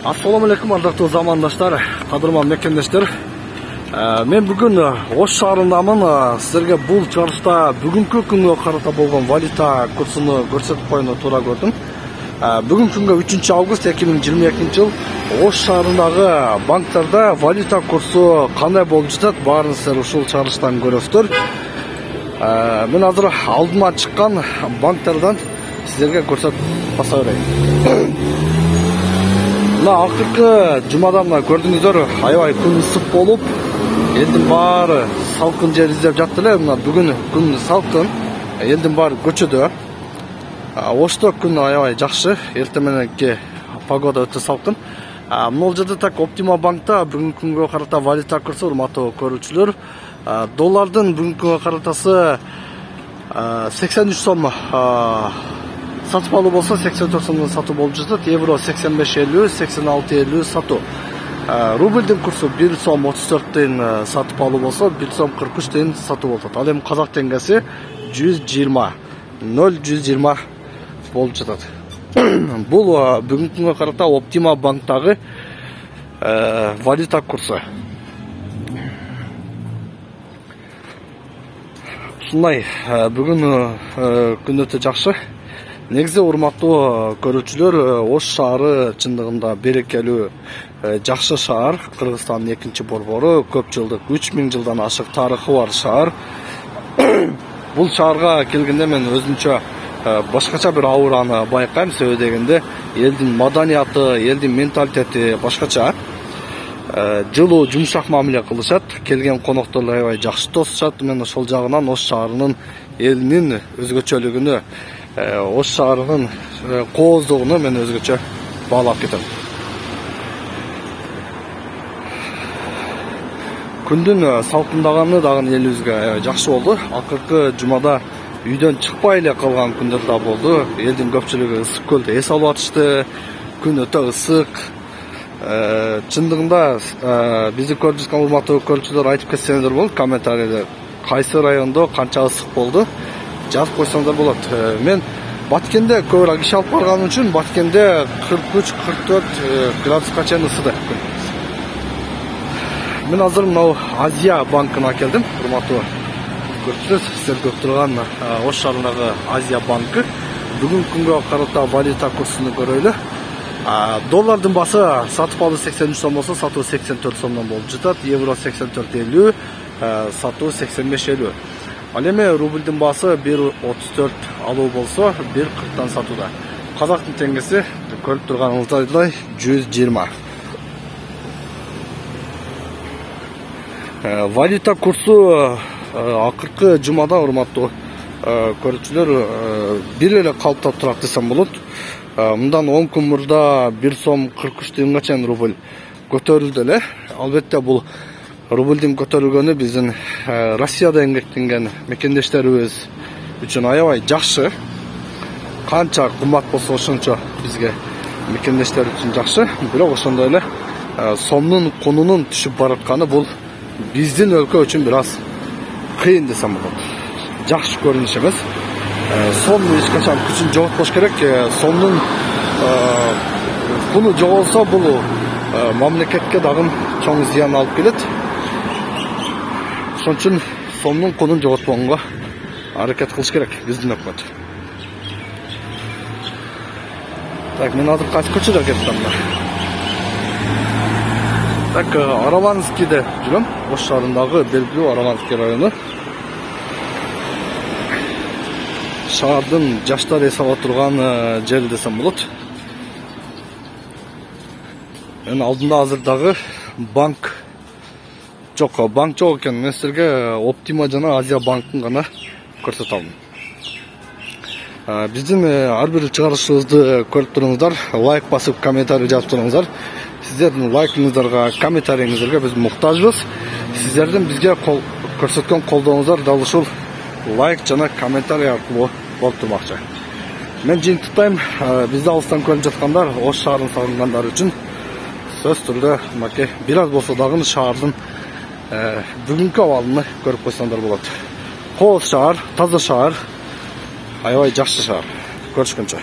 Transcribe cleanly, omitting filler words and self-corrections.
Assalamu alaikum ардактуу замандаштар, кадырман мекендештер. Мен бүгүн Ош шаарындамын. Силерге бул чыгарышта бүгүнкү күнгө карата болгон валюта курсуну көрсөтүп коюуну туура көрдүм. Бүгүнкү күнгө 3 август 2022 жыл Ош шаарындагы банктарда валюта курсу кандай болуп жатат, баарын силер ушул чыгарыштан көрөсүздөр. Мен азыр алдыма чыккан банктардан силерге көрсөтүп баса берейин. Мына акыркы жумада мына көрдүңүздөр, аябай күн ысык болуп, элдин баары салкын жер издеп жатты эле. Мына бүгүн күн салкын, элдин баары көчөдө. Ошто күн аябай жакшы, эртең мененки погода өтө салкын. Могул жерде так Оптима банкта бүгүнкү күнгө карата валюта курсу, урматтуу көрүүчүлөр, доллардын бүгүнкү күнгө каратасы 83 сом сатып алуу болсо 84 сомдон сатуу болуп жатат. Евро 85.50, 86.50 сатуу. Рубльдин курсу 1 сом 34 тыйын сатып алуу болсо 1 сом 43 тыйын сатуу болуп жатат. Ал эми казак теңгеси 120 0,120 болуп жатат. Бул бүгүнкү күнгө карата Оптима банктагы валюта курсу. Ушундай бүгүн күн өтө жакшы. Негизи урматтуу көрүүчүлөр, Ош шаары чындыгында берекелүү жакшы шаар. Кыргызстандын экинчи борбору, көп жылдык 3000 жылдан ашык тарыхы бар шаар. Бул шаарга келгенде мен өзүмчө башкача бир аураны байкайм, себеби дегенде элдин маданияты, элдин менталитети башкача. Жылуу, жумшак мамиле кылышат, келген коноктор аябай жакшы тосушат. Мен ошол жагынан Ош шаарынын элинин өзгөчөлүгүнө, Ош шаарынын кооздугуну мен өзгөчө баалап кетем. Күндүн салкындаганы дагы элибизге жакшы болду. Акыркы жумада үйдөн чыкпай эле калган күндөр да болду. Элдин көпчүлүгү ысык көлдө эс алып атышты. Күн өтө ысык. Чындыгында бизди көрүп жаткан урматтуу көрүүчүлөр айтып кетсеңиздер болот комментарийде, кайсы райондо канча ысык болду жазып койсоңдар болот. Мен Баткенде көбүрөөк иш алып барганым үчүн Баткенде 43-44 градуска чейин ысыды. Мен азыр мынау Азия банкына келдим. Урматтуу көрүүчүлөр, сиздер көрүп турган Ош шаарындагы Азия банкы. Бүгүнкү күнгө карата валюта курсуну көрөлү. Доллардын басы сатып алуу 83 сом болсо, сатуу 84 сомдон болуп жатат. Евро 84.50, сатуу 85.50. Ал эми рубльдин басы 1.34 алуу болсо 1.40 сатууда. Казактын теңгеси көрүп турганыңыздай 120. Валюта курсу акыркы жумада, урматтуу көрүүчүлөр, бир эле калыпта турат десем болот. Мындан 10 күн мурда 1 сом 43 тыйынга чейин рубль көтөрүлдү эле. Албетте бул рубльдин көтөрүлгөнү биздин Россияда эмгектенген мекендештерибиз үчүн аябай жакшы. Канча кымбат болсо ошончо бизге мекендештер үчүн жакшы. Бирок ошондой эле сомдун кунунун түшүп баратканы бул биздин өлкө үчүн бир аз кыйын десем болот. Жакшы көрүнүш эмес. Сом эч качан күчүн жоготпош керек. Сомдун куну жоголсо бул мамлекетке дагы чоң зыян алып келет. Ошон үчүн сомдун кунун жоготпогонго аракет кылыш керек биздин өкмөт. Так, мен азыр кайсы көчөдө кеттим. Так, Араванскийде жүрөм. Ош шаарындагы белгилүү Араванский району. Шаардын жаштар эс ала турган жер десем болот. Мен алдында азыр дагы банк жок экен. Мен силерге Оптима жана Азия банкын гана көрсөтө алдым. Биздин ар бир чыгарышыбызды көрүп туруңуздар, лайк басып, комментарий жазып туруңуздар. Сиздердин лайкыңыздарга, комментарийиңиздерге биз муктажбыз. Сиздердин бизге көрсөткөн колдооңуздар дал ушул лайк жана комментарий аркылуу болуп турмакчы. Мен жыйынтыктайм, бизди алыстан көрүп жаткандар, Ош шаарын сагынгандар үчүн сөз түрдө мынакей бир аз болсо дагы шаардын бүгүнкү абалын көрүп койсоңдар болот. Кооз шаар, таза шаар, аябай жакшы шаар. Көрүшкөнчө.